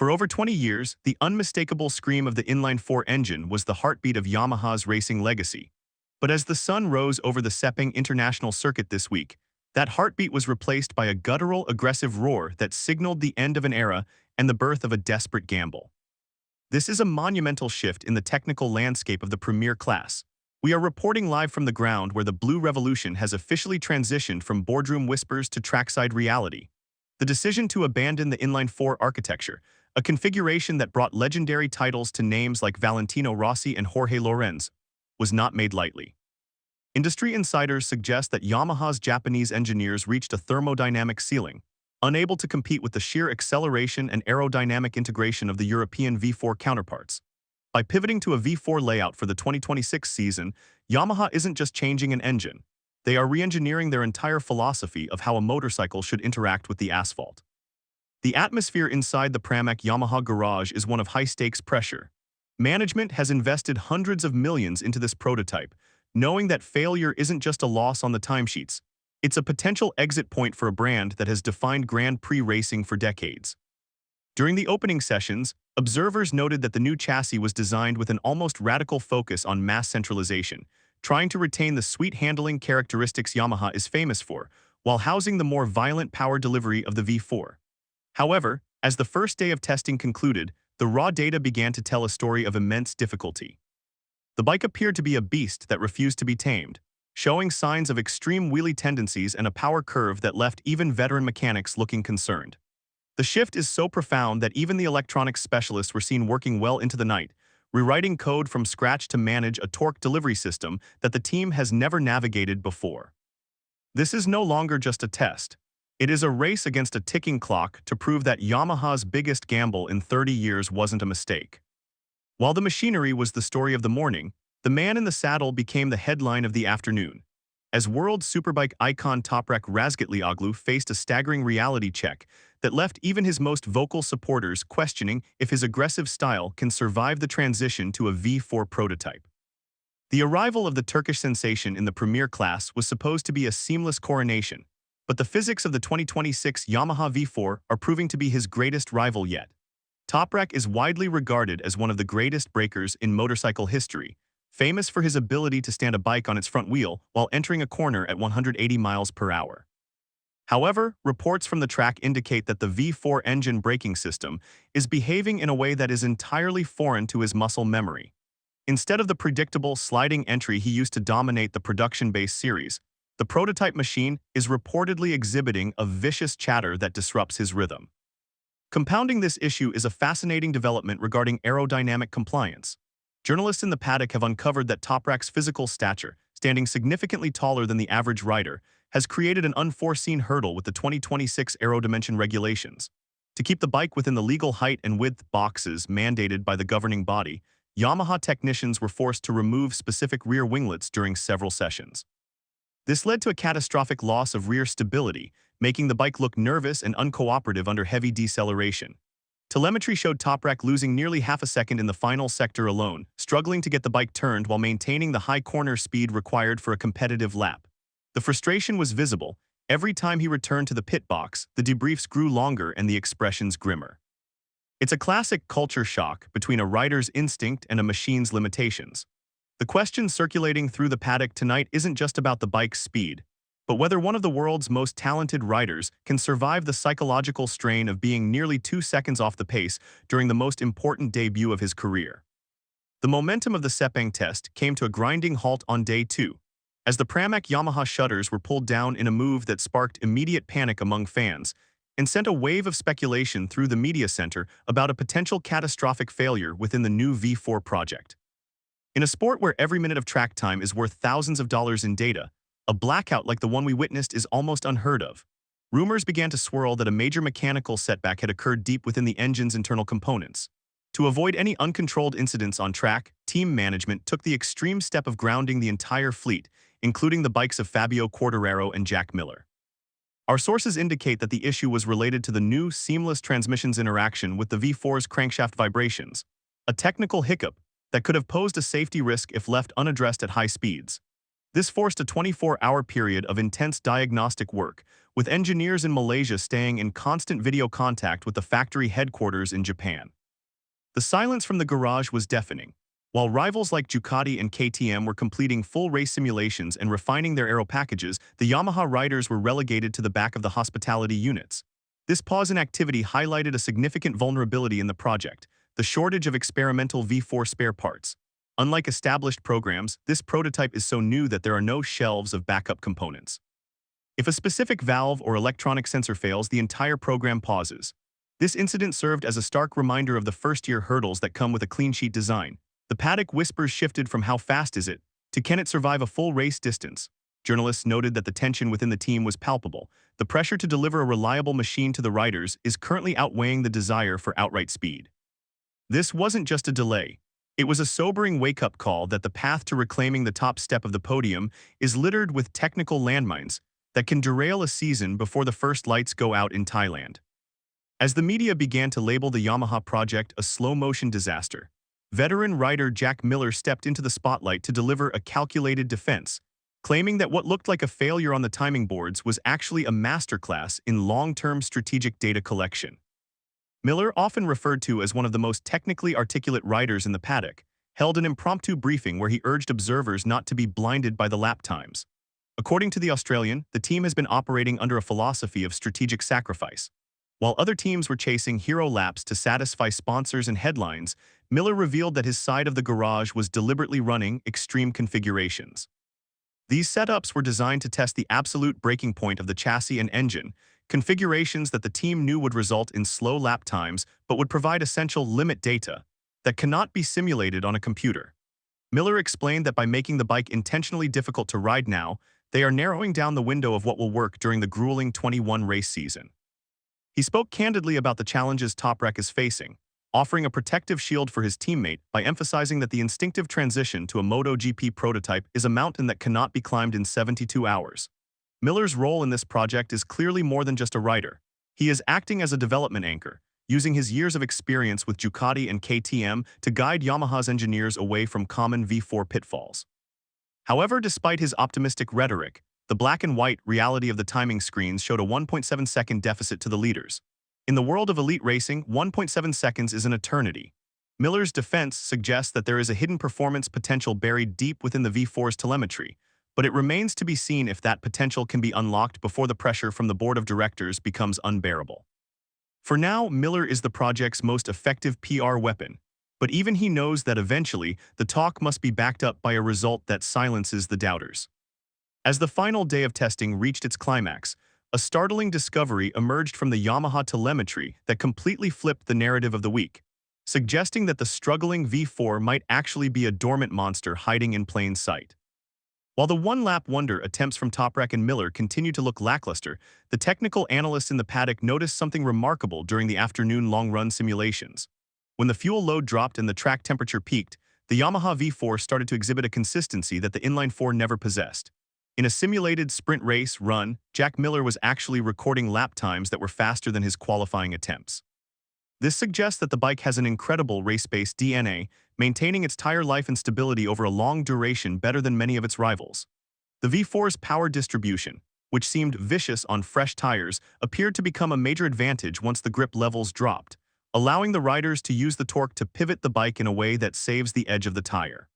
For over 20 years, the unmistakable scream of the inline-4 engine was the heartbeat of Yamaha's racing legacy. But as the sun rose over the Sepang International Circuit this week, that heartbeat was replaced by a guttural, aggressive roar that signaled the end of an era and the birth of a desperate gamble. This is a monumental shift in the technical landscape of the premier class. We are reporting live from the ground where the Blue Revolution has officially transitioned from boardroom whispers to trackside reality. The decision to abandon the inline-4 architecture, a configuration that brought legendary titles to names like Valentino Rossi and Jorge Lorenz, was not made lightly. Industry insiders suggest that Yamaha's Japanese engineers reached a thermodynamic ceiling, unable to compete with the sheer acceleration and aerodynamic integration of the European V4 counterparts. By pivoting to a V4 layout for the 2026 season, Yamaha isn't just changing an engine. They are re-engineering their entire philosophy of how a motorcycle should interact with the asphalt. The atmosphere inside the Pramac Yamaha garage is one of high-stakes pressure. Management has invested hundreds of millions into this prototype, knowing that failure isn't just a loss on the timesheets. It's a potential exit point for a brand that has defined Grand Prix racing for decades. During the opening sessions, observers noted that the new chassis was designed with an almost radical focus on mass centralization, trying to retain the sweet handling characteristics Yamaha is famous for, while housing the more violent power delivery of the V4. However, as the first day of testing concluded, the raw data began to tell a story of immense difficulty. The bike appeared to be a beast that refused to be tamed, showing signs of extreme wheelie tendencies and a power curve that left even veteran mechanics looking concerned. The shift is so profound that even the electronics specialists were seen working well into the night, rewriting code from scratch to manage a torque delivery system that the team has never navigated before. This is no longer just a test. It is a race against a ticking clock to prove that Yamaha's biggest gamble in 30 years wasn't a mistake. While the machinery was the story of the morning, the man in the saddle became the headline of the afternoon. As world superbike icon Toprak Razgatlioglu faced a staggering reality check that left even his most vocal supporters questioning if his aggressive style can survive the transition to a V4 prototype. The arrival of the Turkish sensation in the premier class was supposed to be a seamless coronation, but the physics of the 2026 Yamaha V4 are proving to be his greatest rival yet. Toprak is widely regarded as one of the greatest breakers in motorcycle history, famous for his ability to stand a bike on its front wheel while entering a corner at 180 miles per hour. However, reports from the track indicate that the V4 engine braking system is behaving in a way that is entirely foreign to his muscle memory. Instead of the predictable sliding entry he used to dominate the production-based series, the prototype machine is reportedly exhibiting a vicious chatter that disrupts his rhythm. Compounding this issue is a fascinating development regarding aerodynamic compliance. Journalists in the paddock have uncovered that Toprak's physical stature, standing significantly taller than the average rider, has created an unforeseen hurdle with the 2026 aero dimension regulations. To keep the bike within the legal height and width boxes mandated by the governing body, Yamaha technicians were forced to remove specific rear winglets during several sessions. This led to a catastrophic loss of rear stability, making the bike look nervous and uncooperative under heavy deceleration. Telemetry showed Toprak losing nearly half a second in the final sector alone, struggling to get the bike turned while maintaining the high corner speed required for a competitive lap. The frustration was visible. Every time he returned to the pit box, the debriefs grew longer and the expressions grimmer. It's a classic culture shock between a rider's instinct and a machine's limitations. The question circulating through the paddock tonight isn't just about the bike's speed, but whether one of the world's most talented riders can survive the psychological strain of being nearly 2 seconds off the pace during the most important debut of his career. The momentum of the Sepang Test came to a grinding halt on day 2, as the Pramac Yamaha shutters were pulled down in a move that sparked immediate panic among fans and sent a wave of speculation through the media center about a potential catastrophic failure within the new V4 project. In a sport where every minute of track time is worth thousands of dollars in data, a blackout like the one we witnessed is almost unheard of. Rumors began to swirl that a major mechanical setback had occurred deep within the engine's internal components. To avoid any uncontrolled incidents on track, team management took the extreme step of grounding the entire fleet, including the bikes of Fabio Quartararo and Jack Miller. Our sources indicate that the issue was related to the new seamless transmission's interaction with the V4's crankshaft vibrations, a technical hiccup that could have posed a safety risk if left unaddressed at high speeds. This forced a 24-hour period of intense diagnostic work, with engineers in Malaysia staying in constant video contact with the factory headquarters in Japan. The silence from the garage was deafening. While rivals like Ducati and KTM were completing full race simulations and refining their aero packages, the Yamaha riders were relegated to the back of the hospitality units. This pause in activity highlighted a significant vulnerability in the project: the shortage of experimental V4 spare parts. Unlike established programs, this prototype is so new that there are no shelves of backup components. If a specific valve or electronic sensor fails, the entire program pauses. This incident served as a stark reminder of the first-year hurdles that come with a clean-sheet design. The paddock whispers shifted from "how fast is it" to "can it survive a full race distance?" Journalists noted that the tension within the team was palpable. The pressure to deliver a reliable machine to the riders is currently outweighing the desire for outright speed. This wasn't just a delay. It was a sobering wake-up call that the path to reclaiming the top step of the podium is littered with technical landmines that can derail a season before the first lights go out in Thailand. As the media began to label the Yamaha project a slow-motion disaster, veteran rider Jack Miller stepped into the spotlight to deliver a calculated defense, claiming that what looked like a failure on the timing boards was actually a masterclass in long-term strategic data collection. Miller, often referred to as one of the most technically articulate riders in the paddock, held an impromptu briefing where he urged observers not to be blinded by the lap times. According to the Australian, the team has been operating under a philosophy of strategic sacrifice. While other teams were chasing hero laps to satisfy sponsors and headlines, Miller revealed that his side of the garage was deliberately running extreme configurations. These setups were designed to test the absolute breaking point of the chassis and engine, configurations that the team knew would result in slow lap times but would provide essential limit data that cannot be simulated on a computer. Miller explained that by making the bike intentionally difficult to ride now, they are narrowing down the window of what will work during the grueling 21 race season. He spoke candidly about the challenges Toprak is facing, offering a protective shield for his teammate by emphasizing that the instinctive transition to a MotoGP prototype is a mountain that cannot be climbed in 72 hours. Miller's role in this project is clearly more than just a rider. He is acting as a development anchor, using his years of experience with Ducati and KTM to guide Yamaha's engineers away from common V4 pitfalls. However, despite his optimistic rhetoric, the black and white reality of the timing screens showed a 1.7-second deficit to the leaders. In the world of elite racing, 1.7 seconds is an eternity. Miller's defense suggests that there is a hidden performance potential buried deep within the V4's telemetry, but it remains to be seen if that potential can be unlocked before the pressure from the board of directors becomes unbearable. For now, Miller is the project's most effective PR weapon, but even he knows that eventually the talk must be backed up by a result that silences the doubters. As the final day of testing reached its climax, a startling discovery emerged from the Yamaha telemetry that completely flipped the narrative of the week, suggesting that the struggling V4 might actually be a dormant monster hiding in plain sight. While the one-lap wonder attempts from Toprak and Miller continued to look lackluster, the technical analysts in the paddock noticed something remarkable during the afternoon long-run simulations. When the fuel load dropped and the track temperature peaked, the Yamaha V4 started to exhibit a consistency that the inline-4 never possessed. In a simulated sprint race run, Jack Miller was actually recording lap times that were faster than his qualifying attempts. This suggests that the bike has an incredible race-based DNA, maintaining its tire life and stability over a long duration better than many of its rivals. The V4's power distribution, which seemed vicious on fresh tires, appeared to become a major advantage once the grip levels dropped, allowing the riders to use the torque to pivot the bike in a way that saves the edge of the tire.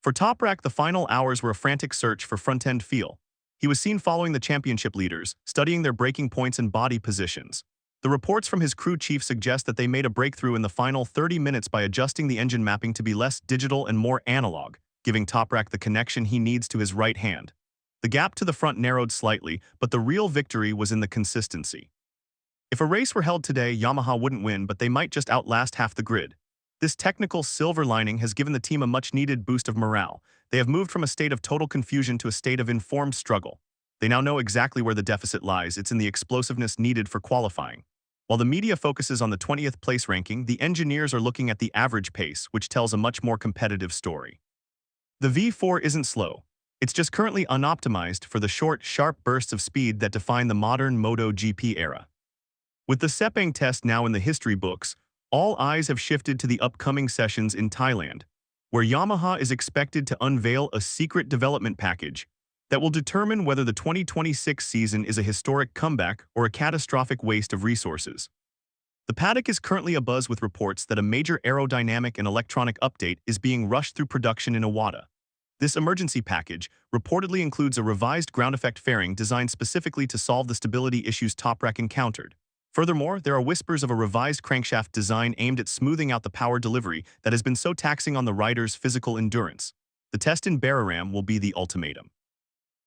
For Toprak, the final hours were a frantic search for front-end feel. He was seen following the championship leaders, studying their braking points and body positions. The reports from his crew chief suggest that they made a breakthrough in the final 30 minutes by adjusting the engine mapping to be less digital and more analog, giving Toprak the connection he needs to his right hand. The gap to the front narrowed slightly, but the real victory was in the consistency. If a race were held today, Yamaha wouldn't win, but they might just outlast half the grid. This technical silver lining has given the team a much-needed boost of morale. They have moved from a state of total confusion to a state of informed struggle. They now know exactly where the deficit lies. It's in the explosiveness needed for qualifying. While the media focuses on the 20th place ranking, the engineers are looking at the average pace, which tells a much more competitive story. The V4 isn't slow. It's just currently unoptimized for the short, sharp bursts of speed that define the modern MotoGP era. With the Sepang Test now in the history books, all eyes have shifted to the upcoming sessions in Thailand, where Yamaha is expected to unveil a secret development package that will determine whether the 2026 season is a historic comeback or a catastrophic waste of resources. The paddock is currently abuzz with reports that a major aerodynamic and electronic update is being rushed through production in Iwata. This emergency package reportedly includes a revised ground effect fairing designed specifically to solve the stability issues Toprak encountered. Furthermore, there are whispers of a revised crankshaft design aimed at smoothing out the power delivery that has been so taxing on the rider's physical endurance. The test in Buriram will be the ultimatum.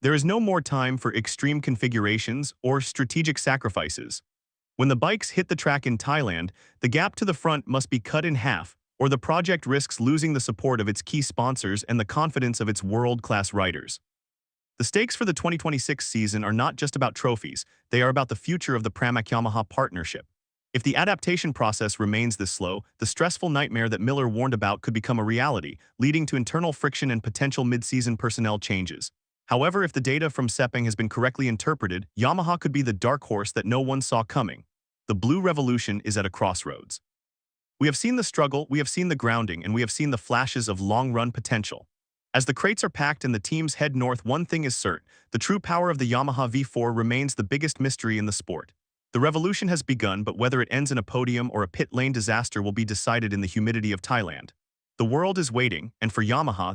There is no more time for extreme configurations or strategic sacrifices. When the bikes hit the track in Thailand, the gap to the front must be cut in half, or the project risks losing the support of its key sponsors and the confidence of its world-class riders. The stakes for the 2026 season are not just about trophies, they are about the future of the Pramac Yamaha partnership. If the adaptation process remains this slow, the stressful nightmare that Miller warned about could become a reality, leading to internal friction and potential mid-season personnel changes. However, if the data from Sepang has been correctly interpreted, Yamaha could be the dark horse that no one saw coming. The Blue Revolution is at a crossroads. We have seen the struggle, we have seen the grounding, and we have seen the flashes of long-run potential. As the crates are packed and the teams head north, one thing is certain: the true power of the Yamaha V4 remains the biggest mystery in the sport. The revolution has begun, but whether it ends in a podium or a pit lane disaster will be decided in the humidity of Thailand. The world is waiting, and for Yamaha,